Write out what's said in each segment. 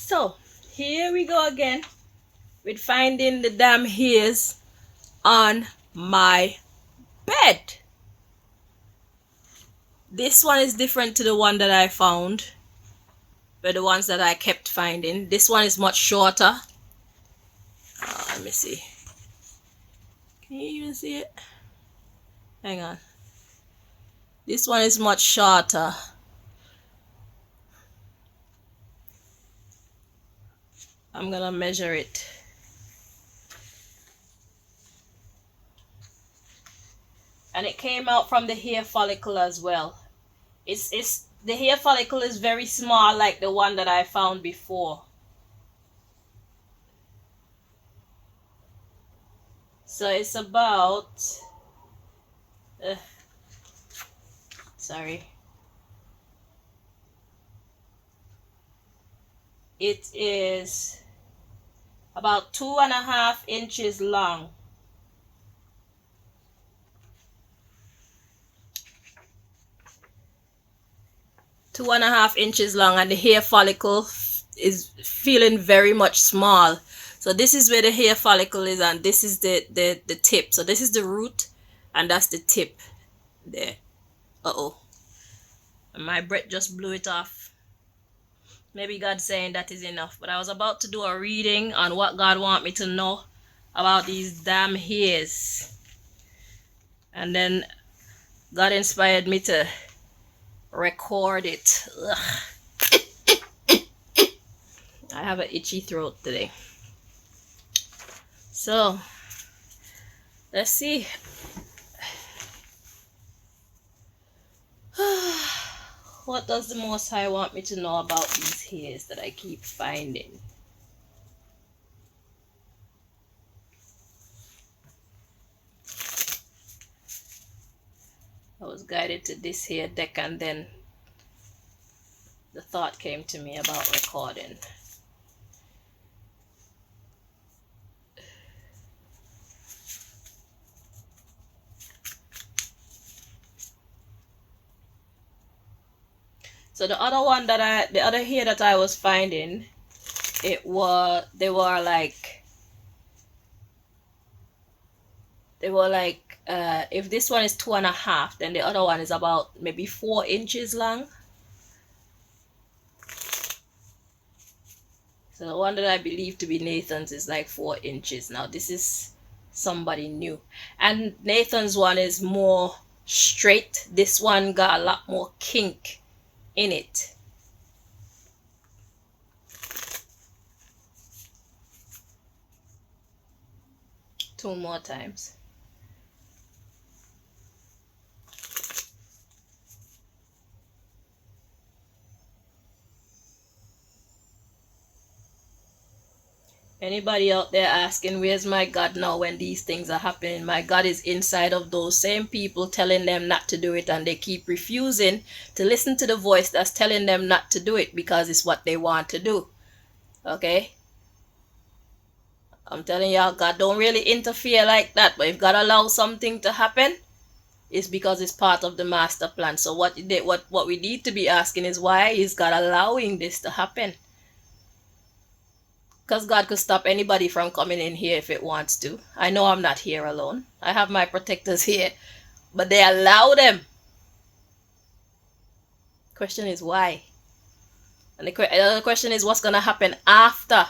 So here we go again with finding the damn hairs on my bed. This one is different to the one that I found, but the ones that I kept finding. This one is much shorter. Let me see. Can you even see it? Hang on. This one is much shorter. I'm gonna measure it. And it came out from the hair follicle as well. It's the hair follicle is very small, like the one that I found before. So it's about sorry. It is about 2.5 inches long. Two and a half inches long, and the hair follicle is feeling very much small. So this is where the hair follicle is, and this is the tip. So this is the root, and that's the tip there. My breath just blew it off. Maybe God's saying that is enough. But I was about to do a reading on what God wants me to know about these damn hairs. And then God inspired me to record it. I have an itchy throat today. So, let's see. What does the Most High want me to know about these hairs that I keep finding? I was guided to this here deck, and then the thought came to me about recording. So the other hair that I was finding, they were like if this one is 2.5, then the other one is about maybe 4 inches long. So the one that I believe to be Nathan's is like 4 inches. Now this is somebody new, and Nathan's one is more straight. This one got a lot more kink in it. Two more times. Anybody out there asking, where's my God now when these things are happening? My God is inside of those same people telling them not to do it, and they keep refusing to listen to the voice that's telling them not to do it because it's what they want to do. Okay? I'm telling y'all, God don't really interfere like that, but if God allows something to happen, it's because it's part of the master plan. So what we need to be asking is, why is God allowing this to happen? Because God could stop anybody from coming in here if it wants to. I know I'm not here alone. I have my protectors here. But they allow them. Question is why? And the other question is, what's going to happen after?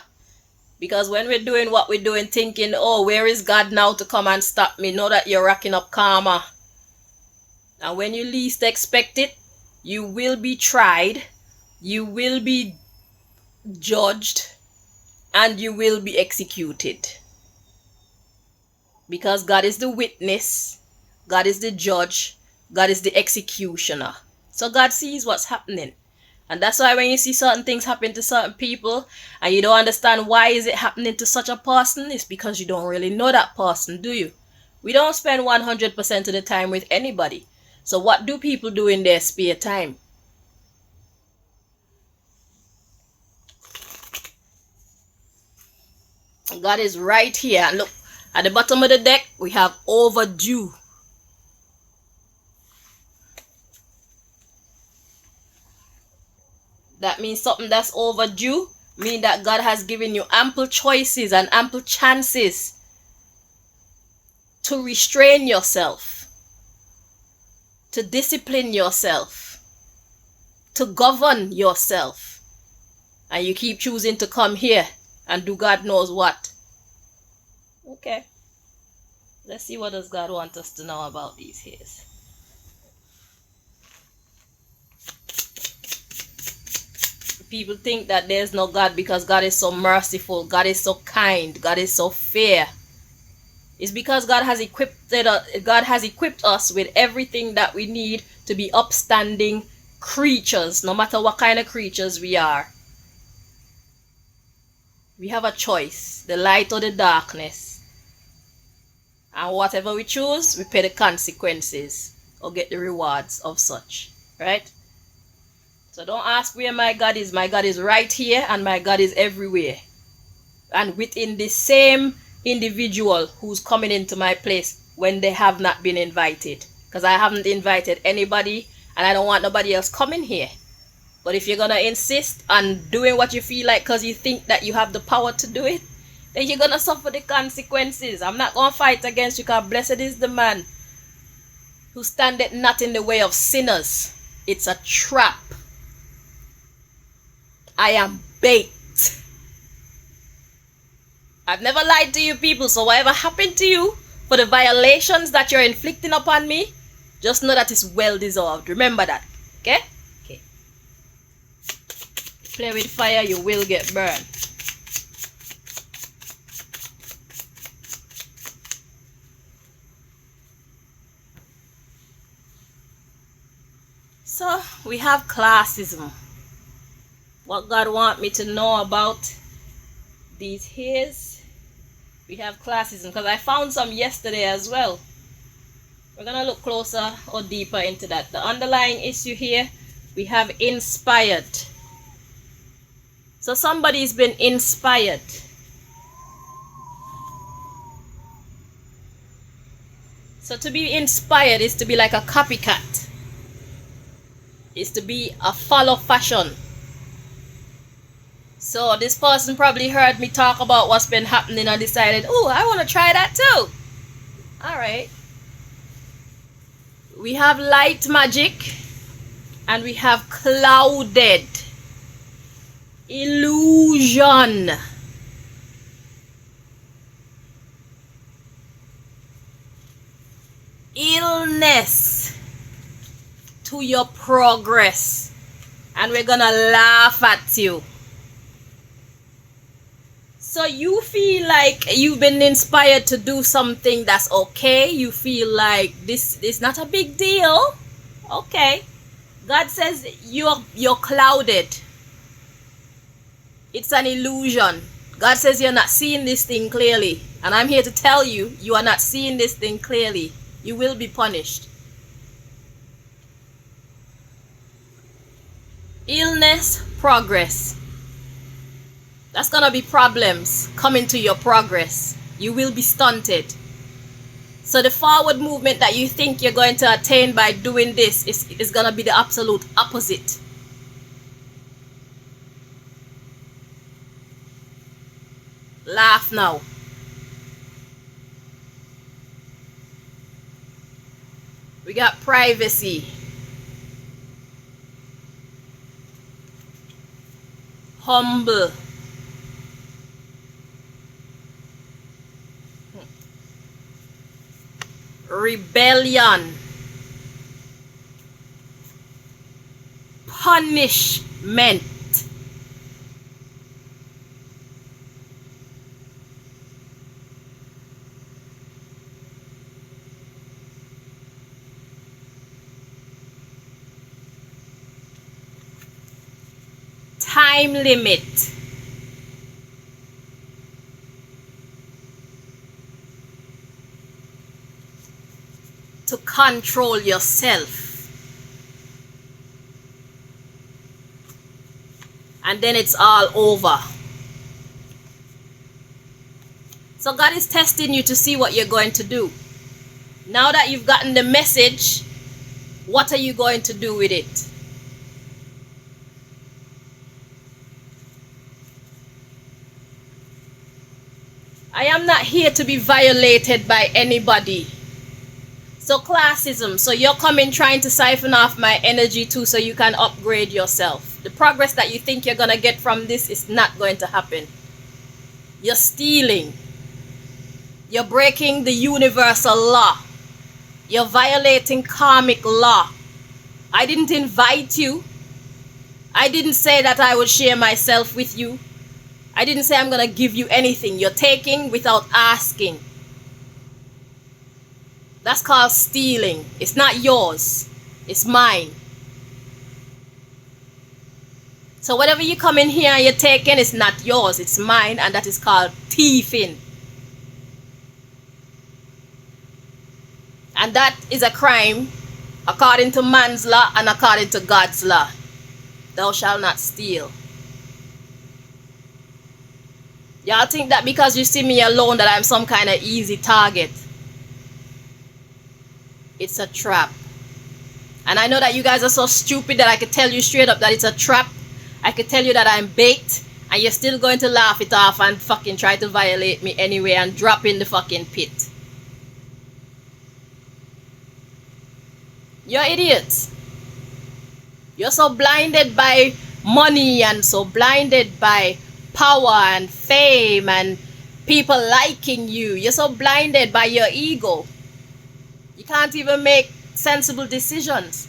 Because when we're doing what we're doing, thinking, oh, where is God now to come and stop me? Know that you're racking up karma. And when you least expect it, you will be tried. You will be judged. And you will be executed. Because God is the witness. God is the judge. God is the executioner. So God sees what's happening. And that's why when you see certain things happen to certain people, and you don't understand why is it happening to such a person, it's because you don't really know that person, do you? We don't spend 100% of the time with anybody. So what do people do in their spare time? God is right here. Look, at the bottom of the deck, we have overdue. That means something that's overdue mean that God has given you ample choices and ample chances to restrain yourself, to discipline yourself, to govern yourself. And you keep choosing to come here and do God knows what. Okay. Let's see what does God want us to know about these hairs. People think that there's no God because God is so merciful, God is so kind, God is so fair. It's because God has equipped us with everything that we need to be upstanding creatures, no matter what kind of creatures we are. We have a choice, the light or the darkness. And whatever we choose, we pay the consequences or get the rewards of such. Right? So don't ask where my God is. My God is right here and my God is everywhere. And within the same individual who's coming into my place when they have not been invited. Because I haven't invited anybody and I don't want nobody else coming here. But if you're going to insist on doing what you feel like because you think that you have the power to do it, then you're going to suffer the consequences. I'm not going to fight against you because blessed is the man who standeth not in the way of sinners. It's a trap. I am bait. I've never lied to you people, so whatever happened to you for the violations that you're inflicting upon me, just know that it's well deserved. Remember that. Okay? Okay. Play with fire, you will get burned. So, we have classism. What God want me to know about these hairs, we have classism. Because I found some yesterday as well. We're going to look closer or deeper into that. The underlying issue here, we have inspired. So somebody's been inspired. So to be inspired is to be like a copycat. Is to be a follow fashion. So this person probably heard me talk about what's been happening and decided, oh, I want to try that too. Alright. We have light magic and we have clouded illusion. Illness to your progress, and we're gonna laugh at you. So you feel like you've been inspired to do something that's okay. You feel like this is not a big deal. Okay. God says you're clouded. It's an illusion. God says you're not seeing this thing clearly. And I'm here to tell you, you are not seeing this thing clearly. You will be punished. Illness, progress. That's gonna be problems coming to your progress. You will be stunted. So the forward movement that you think you're going to attain by doing this is gonna be the absolute opposite. Laugh now. We got privacy. Humble. Rebellion. Punishment. Time limit. To control yourself. And then it's all over. So God is testing you to see what you're going to do. Now that you've gotten the message, what are you going to do with it? I am not here to be violated by anybody. So classism, so you're coming trying to siphon off my energy too so you can upgrade yourself. The progress that you think you're gonna get from this is not going to happen. You're stealing. You're breaking the universal law. You're violating karmic law. I didn't invite you. I didn't say that I would share myself with you. I didn't say I'm gonna give you anything. You're taking without asking. That's called stealing. It's not yours. It's mine. So whatever you come in here and you're taking, it's not yours. It's mine, and that is called thieving. And that is a crime according to man's law and according to God's law. Thou shalt not steal. Y'all think that because you see me alone that I'm some kind of easy target. It's a trap. And I know that you guys are so stupid that I could tell you straight up that it's a trap. I could tell you that I'm bait, and you're still going to laugh it off and fucking try to violate me anyway and drop in the fucking pit. You're idiots. You're so blinded by money and so blinded by power and fame and people liking you. You're so blinded by your ego. You can't even make sensible decisions.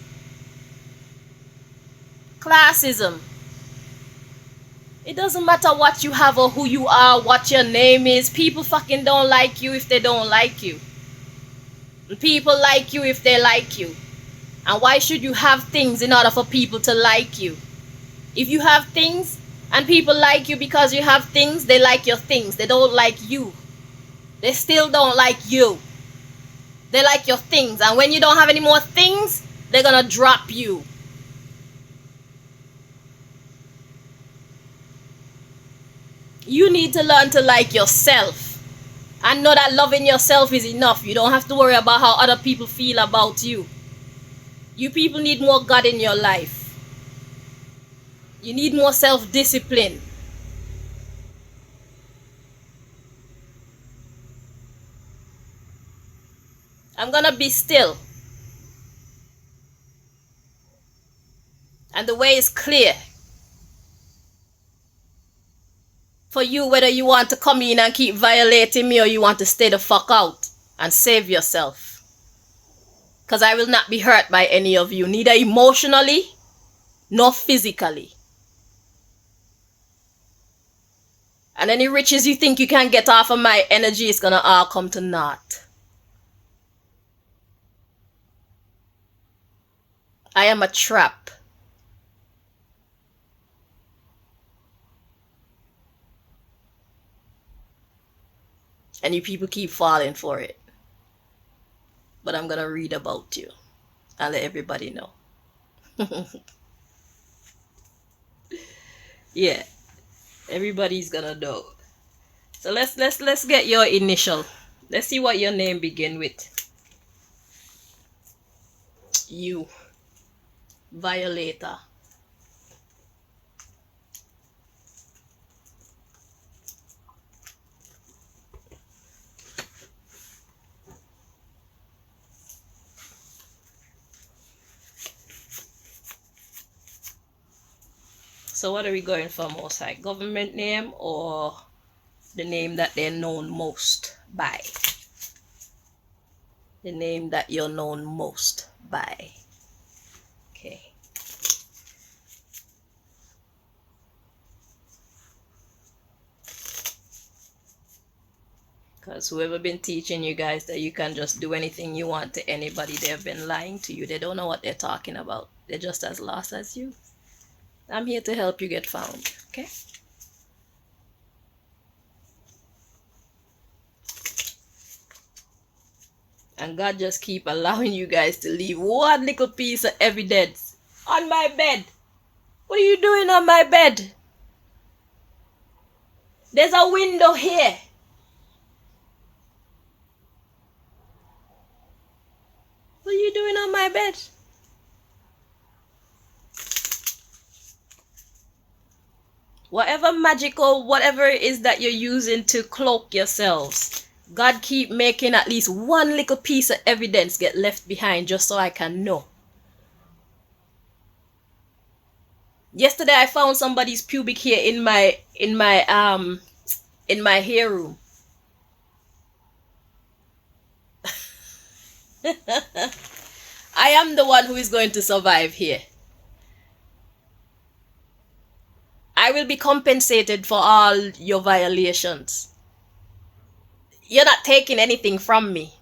Classism. It doesn't matter what you have or who you are, what your name is. People fucking don't like you if they don't like you. And people like you if they like you. And why should you have things in order for people to like you? If you have things and people like you because you have things, they like your things. They don't like you. They still don't like you. They like your things. And when you don't have any more things, they're gonna drop you. You need to learn to like yourself. And know that loving yourself is enough. You don't have to worry about how other people feel about you. You people need more God in your life. You need more self-discipline. I'm gonna be still. And the way is clear. For you, whether you want to come in and keep violating me or you want to stay the fuck out and save yourself. Because I will not be hurt by any of you, neither emotionally nor physically. And any riches you think you can get off of my energy is gonna all come to naught. I am a trap. And you people keep falling for it. But I'm gonna read about you and let everybody know. Yeah, everybody's gonna know. So let's get your initial. Let's see what your name begin with. You, violator. So what are we going for most high? Government name or the name that they're known most by? The name that you're known most by. Okay. Because whoever been teaching you guys that you can just do anything you want to anybody, they've been lying to you. They don't know what they're talking about. They're just as lost as you. I'm here to help you get found, okay? And God just keep allowing you guys to leave one little piece of evidence on my bed. What are you doing on my bed? There's a window here. What are you doing on my bed? Whatever magical, whatever it is that you're using to cloak yourselves, God keep making at least one little piece of evidence get left behind just so I can know. Yesterday I found somebody's pubic hair in my hair room. I am the one who is going to survive here. I will be compensated for all your violations. You're not taking anything from me.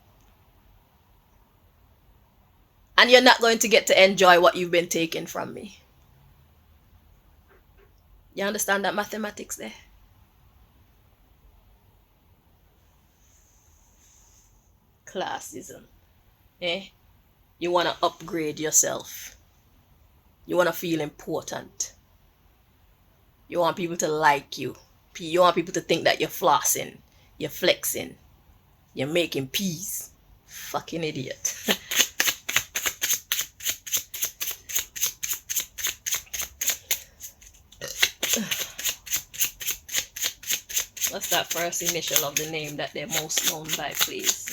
And you're not going to get to enjoy what you've been taken from me. You understand that mathematics there? Classism. Eh? You want to upgrade yourself. You want to feel important. You want people to like you. You want people to think that you're flossing. You're flexing. You're making peas. Fucking idiot. What's that first initial of the name that they're most known by, please?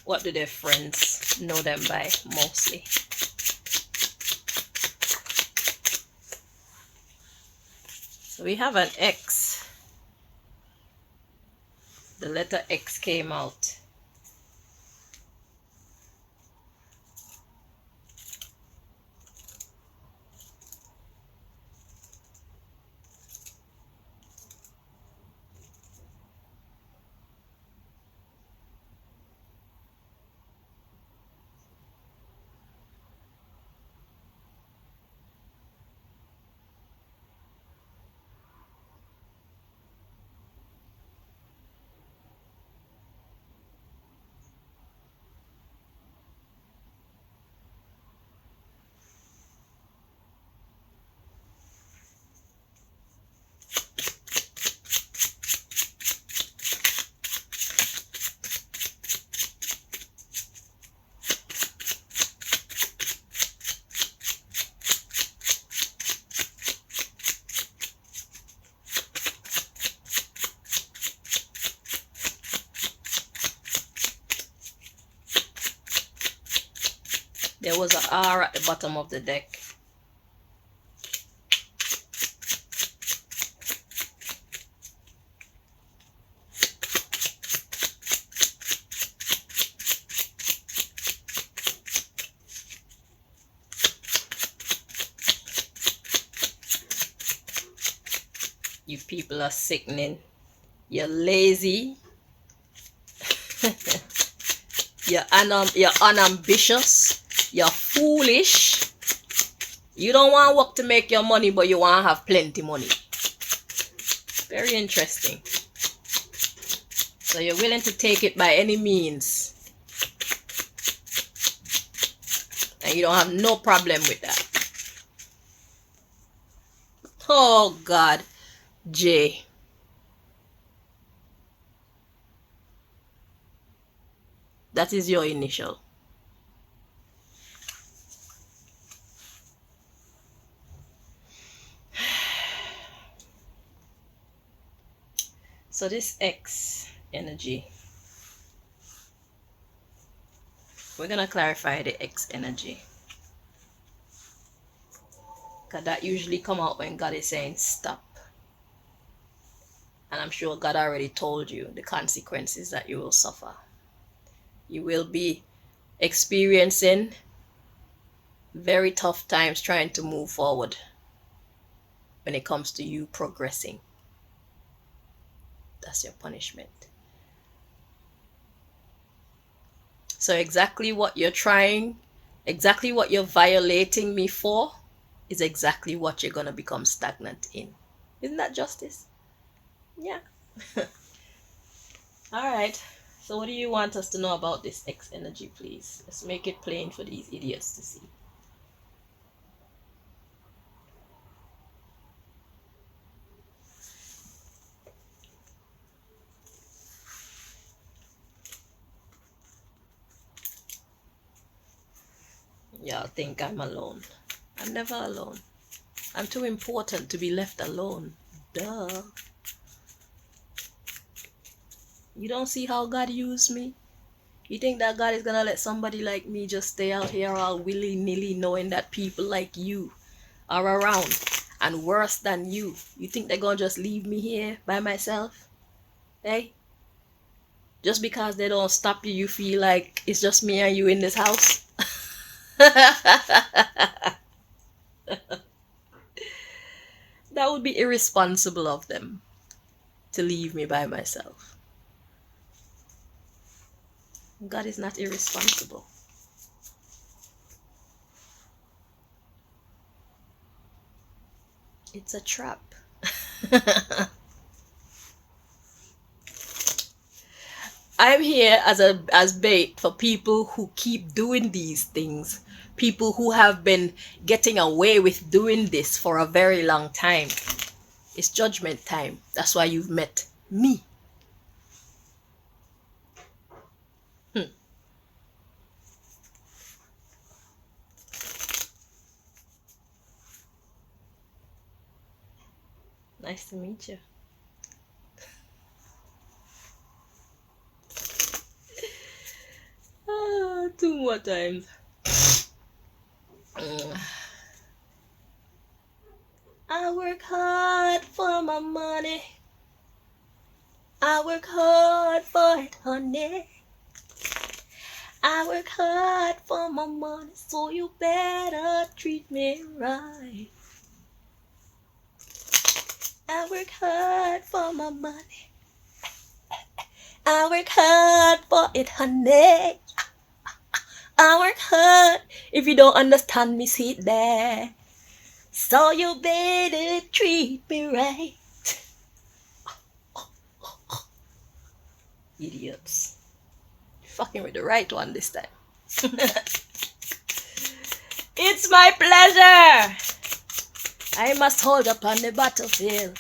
What do their friends know them by mostly? So we have an X. The letter X came out. There was an R at the bottom of the deck. You people are sickening. You're lazy. You're unambitious. You're foolish. You don't want work to make your money, but you want to have plenty money. Very interesting. So you're willing to take it by any means. And you don't have no problem with that. Oh God, J. That is your initial. So this X energy, we're going to clarify the X energy. Because that usually come out when God is saying stop. And I'm sure God already told you the consequences that you will suffer. You will be experiencing very tough times trying to move forward when it comes to you progressing. That's your punishment. So exactly what you're trying, exactly what you're violating me for is exactly what you're going to become stagnant in. Isn't that justice? Yeah. All right. So what do you want us to know about this X energy, please? Let's make it plain for these idiots to see. Y'all think I'm alone. I'm never alone. I'm too important to be left alone. Duh. You don't see how God used me? You think that God is gonna let somebody like me just stay out here all willy-nilly knowing that people like you are around and worse than you? You think they're gonna just leave me here by myself? Hey? Just because they don't stop you, you feel like it's just me and you in this house? That would be irresponsible of them to leave me by myself. God is not irresponsible. It's a trap. I'm here as bait for people who keep doing these things. People who have been getting away with doing this for a very long time. It's judgment time. That's why you've met me. Nice to meet you. Two more times. I work hard for my money. I work hard for it, honey. I work hard for my money, so you better treat me right. I work hard for my money. I work hard for it, honey. I work hard. If you don't understand me, sit there. So you better treat me right. Idiots. Fucking with the right one this time. It's my pleasure. I must hold up on the battlefield.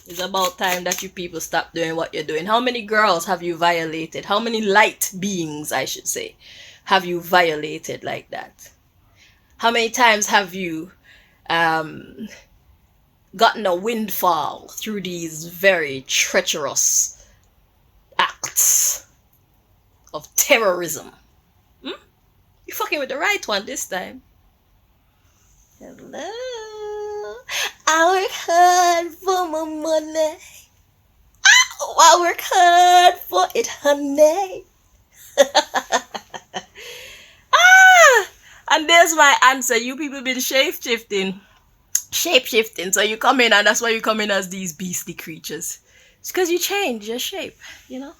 It's about time that you people stop doing what you're doing. How many girls have you violated? How many light beings, I should say, have you violated like that? How many times have you gotten a windfall through these very treacherous acts of terrorism? You're fucking with the right one this time. Hello. I work hard for my money. I work hard for it, honey. And there's my answer. You people been shape-shifting. So you come in and that's why you come in as these beastly creatures. It's because you change your shape, you know?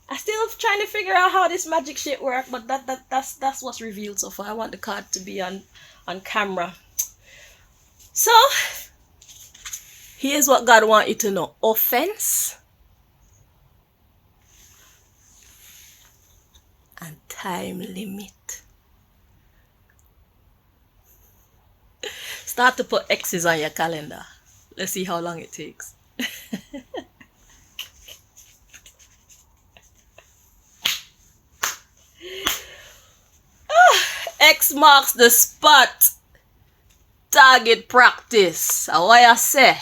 I'm still trying to figure out how this magic shit works, but that's what's revealed so far. I want the card to be on camera. So, here's what God wants you to know. Offense and time limit. Start to put X's on your calendar. Let's see how long it takes. X marks the spot. Target practice. What I say?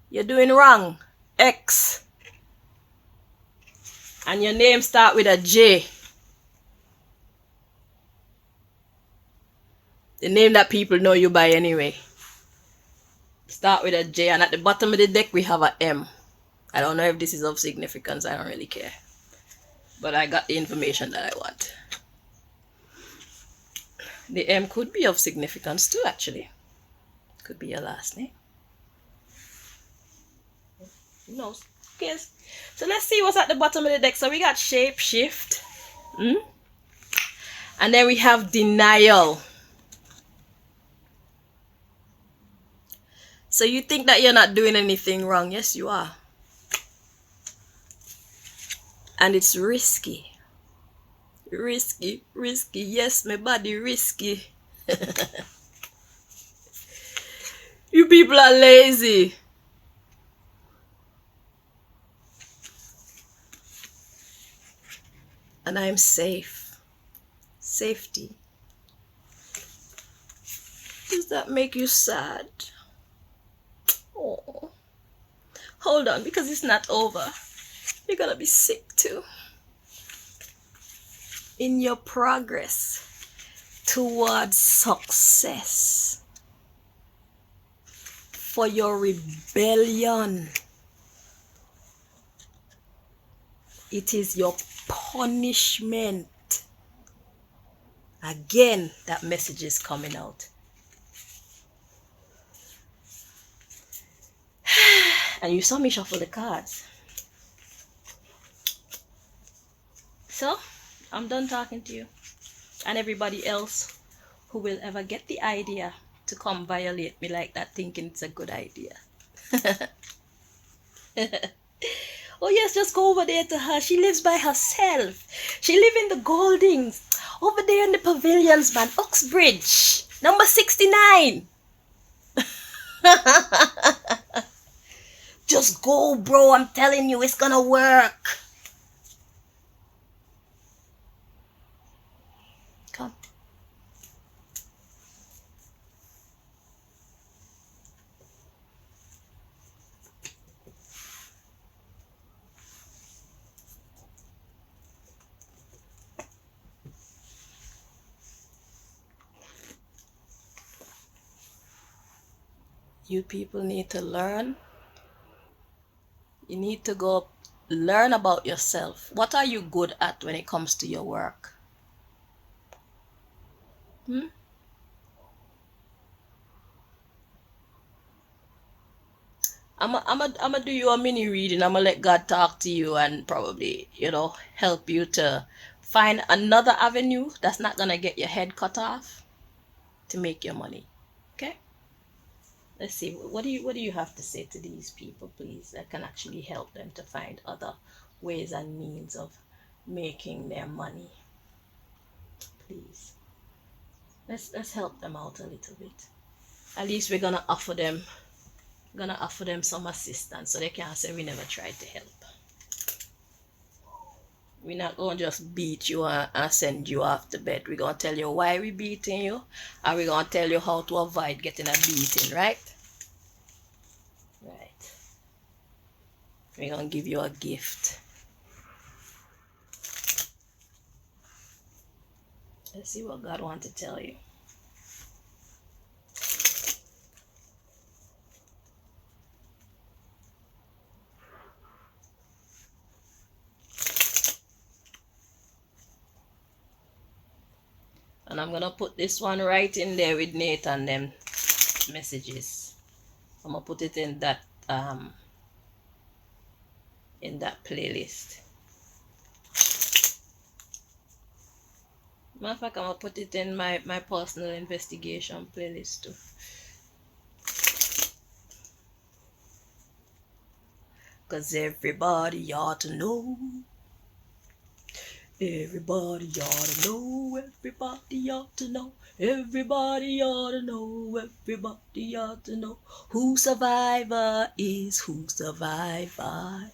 You're doing wrong. X. And your name start with a J. The name that people know you by anyway. Start with a J, and at the bottom of the deck we have a M. I don't know if this is of significance. I don't really care. But I got the information that I want. The M could be of significance too, actually. Could be your last name. Who knows? Okay. So let's see what's at the bottom of the deck. So we got shape shift. And then we have denial. So you think that you're not doing anything wrong. Yes, you are. And it's risky. Risky. Yes, my body risky. You people are lazy. and I'm safe. Safety. Does that make you sad? Oh. Hold on, because it's not over. You're gonna be sick too. In your progress towards success, for your rebellion, it is your punishment. Again, that message is coming out. And you saw me shuffle the cards. So, I'm done talking to you. And everybody else who will ever get the idea to come violate me like that, thinking it's a good idea. Oh yes, just go over there to her. She lives by herself. She lives in the Goldings. Over there in the pavilions, man. Uxbridge. Number 69. Just go, bro. I'm telling you, it's gonna work. Come. You people need to learn. You need to go learn about yourself. What are you good at when it comes to your work? I'm do you a mini reading. I'm gonna let God talk to you and probably, help you to find another avenue that's not gonna get your head cut off to make your money. Okay? Let's see. What do you have to say to these people, please, that can actually help them to find other ways and means of making their money? Please. Let's help them out a little bit. At least we're gonna offer them some assistance so they can't say we never tried to help. We're not gonna just beat you and send you off to bed. We're gonna tell you why we're beating you, and we're gonna tell you how to avoid getting a beating, right? Right. We're gonna give you a gift. Let's see what God wants to tell you. And I'm gonna put this one right in there with Nathan them messages. I'm gonna put it in that playlist. Matter of fact, I'm gonna put it in my personal investigation playlist too. Cause everybody ought to know. Everybody ought to know, everybody ought to know, everybody ought to know, everybody ought to know who survivor is who survivor.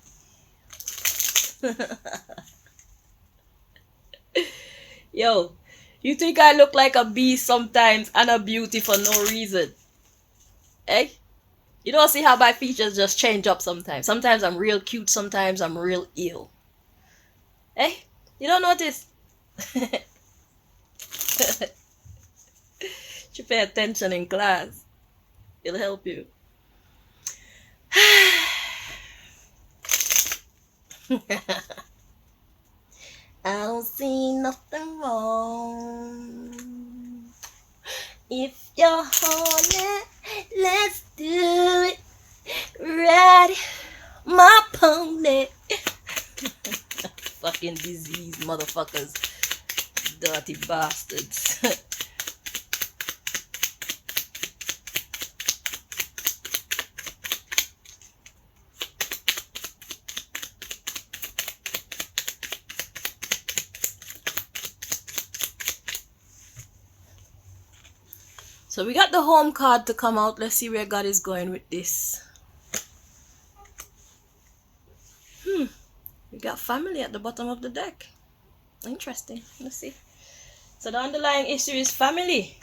Yo, you think I look like a beast sometimes and a beauty for no reason? Eh? You don't see how my features just change up sometimes. Sometimes I'm real cute, sometimes I'm real ill. Eh? You don't notice? You pay attention in class. It'll help you. I don't see nothing wrong. If you're horny, let's do it. Ride my pony. Fucking disease motherfuckers. Dirty bastards. So we got the home card to come out. Let's see where God is going with this. We got family at the bottom of the deck. Interesting. Let's see. So the underlying issue is family,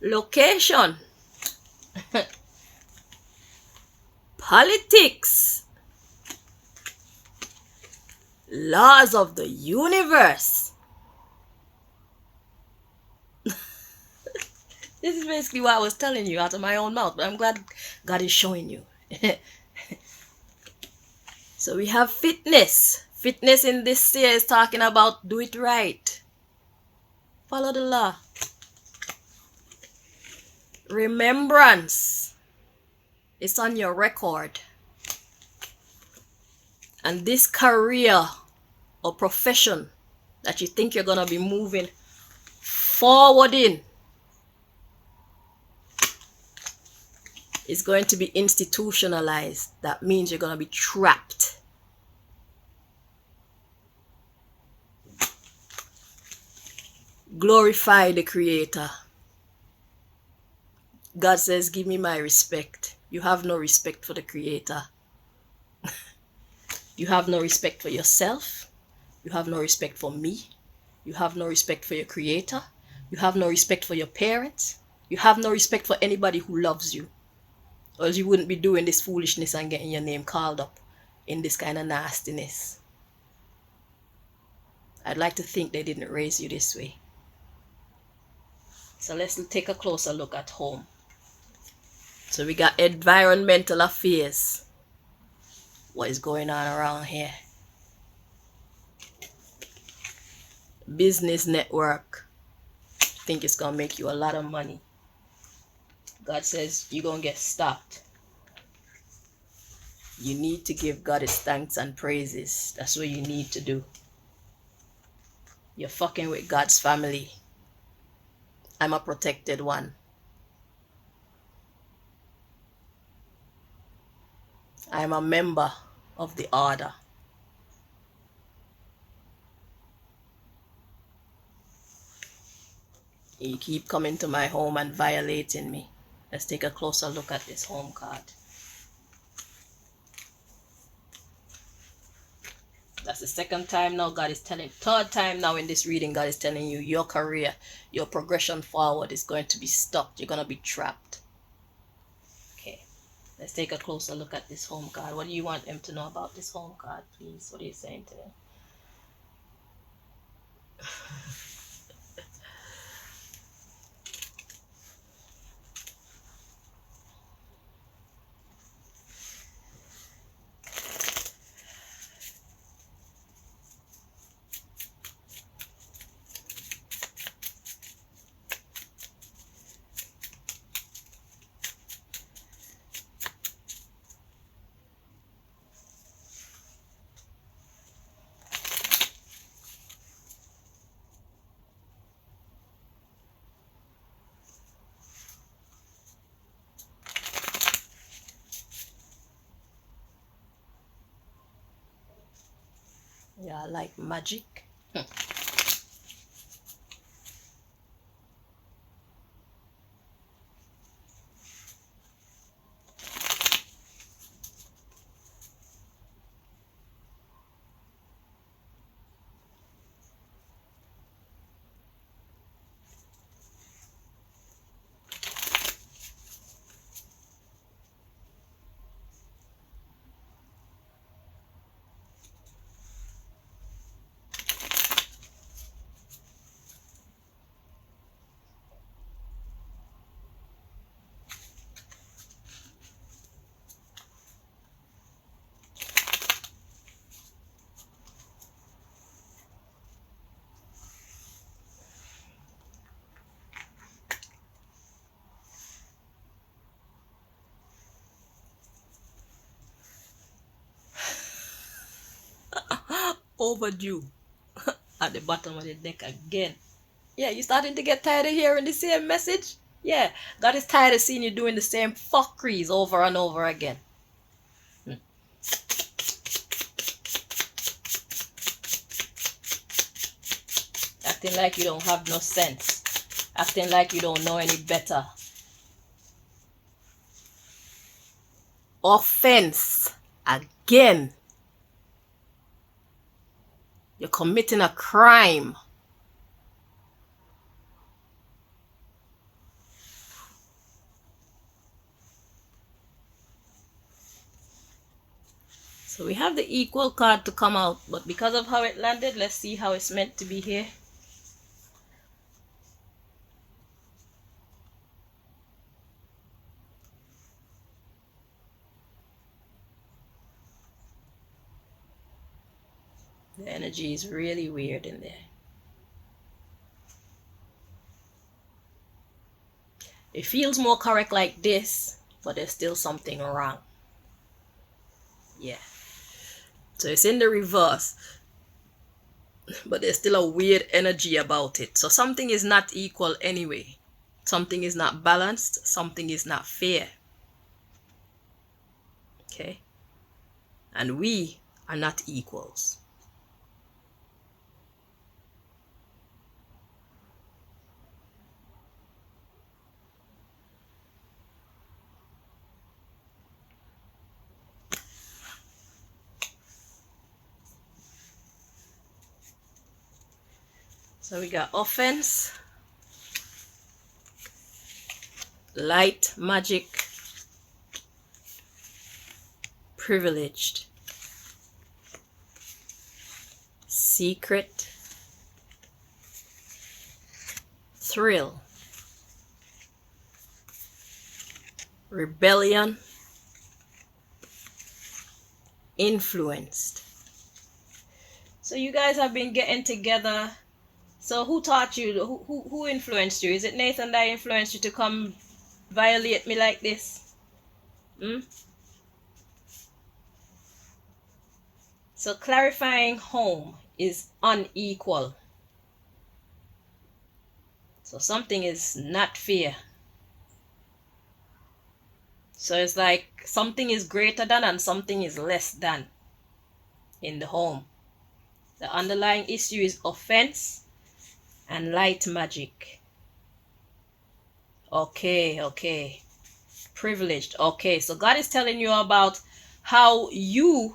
location, politics, laws of the universe. This is basically what I was telling you out of my own mouth, but I'm glad God is showing you. So we have fitness. Fitness in this year is talking about do it right. Follow the law. Remembrance. It's on your record. And this career or profession that you think you're going to be moving forward in is going to be institutionalized. That means you're going to be trapped. Glorify the Creator. God says, give me my respect. You have no respect for the Creator. You have no respect for yourself. You have no respect for me. You have no respect for your Creator. You have no respect for your parents. You have no respect for anybody who loves you. Or else you wouldn't be doing this foolishness and getting your name called up in this kind of nastiness. I'd like to think they didn't raise you this way. So let's take a closer look at home. So we got environmental affairs. What is going on around here? Business network. Think it's gonna make you a lot of money. God says you're gonna get stopped. You need to give God his thanks and praises. That's what you need to do. You're fucking with God's family. I'm a protected one. I'm a member of the order. You keep coming to my home and violating me. Let's take a closer look at this home card. That's the second time now God is telling, third time now in this reading, God is telling you your career, your progression forward is going to be stopped. You're going to be trapped. Okay, let's take a closer look at this home card. What do you want them to know about this home card, please? What are you saying to them? Yeah, like magic. Overdue. At the bottom of the deck again. Yeah, you starting to get tired of hearing the same message? Yeah, God is tired of seeing you doing the same fuckeries over and over again. Acting like you don't have no sense. Acting like you don't know any better. Offense. Again. You're committing a crime. So we have the equal card to come out, but because of how it landed, let's see how it's meant to be here. The energy is really weird in there. It feels more correct like this, but there's still something wrong. Yeah. So it's in the reverse, but there's still a weird energy about it. So something is not equal anyway. Something is not balanced. Something is not fair. Okay? And we are not equals. So we got offense, light, magic, privileged, secret, thrill, rebellion, influenced. So you guys have been getting together. So who taught you? Who influenced you? Is it Nathan that influenced you to come violate me like this? So clarifying home is unequal. So something is not fair. So it's like something is greater than and something is less than in the home. The underlying issue is offense and light magic. Okay. Privileged. Okay, so God is telling you about how you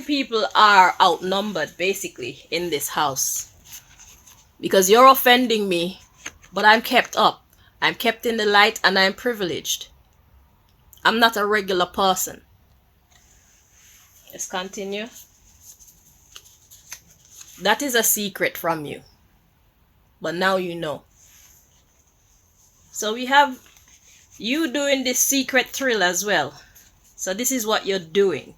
people are outnumbered basically in this house. Because you're offending me, but I'm kept up. I'm kept in the light and I'm privileged. I'm not a regular person. Let's continue. That is a secret from you. But now you know. So we have you doing this secret thrill as well. So this is what you're doing.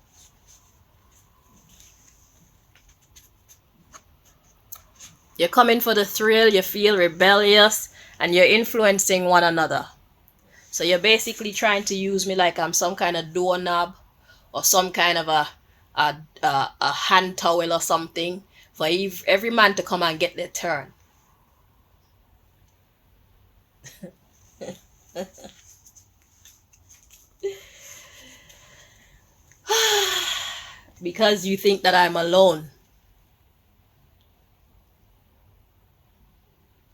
You're coming for the thrill, you feel rebellious, and you're influencing one another. So you're basically trying to use me like I'm some kind of doorknob or some kind of a hand towel or something for every man to come and get their turn. Because you think that I'm alone.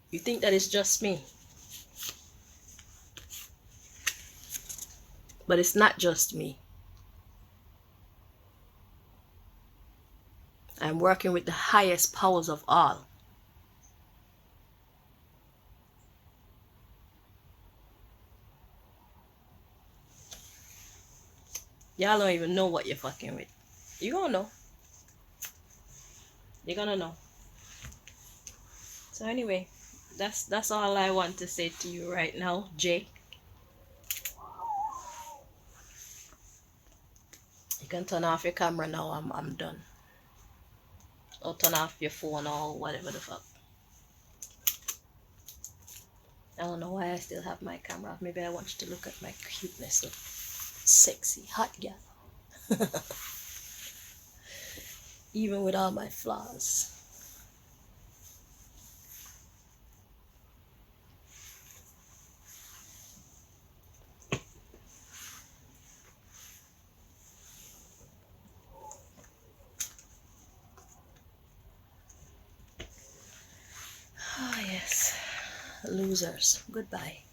You think that it's just me. But it's not just me. I'm working with the highest powers of all. Y'all don't even know what you're fucking with. You're gonna know. You're gonna know. So anyway, that's all I want to say to you right now, Jay. You can turn off your camera now. I'm done. Or turn off your phone or whatever the fuck. I don't know why I still have my camera off. Maybe I want you to look at my cuteness of sexy hot gal. Even with all my flaws. Ah, yes. Losers. Goodbye.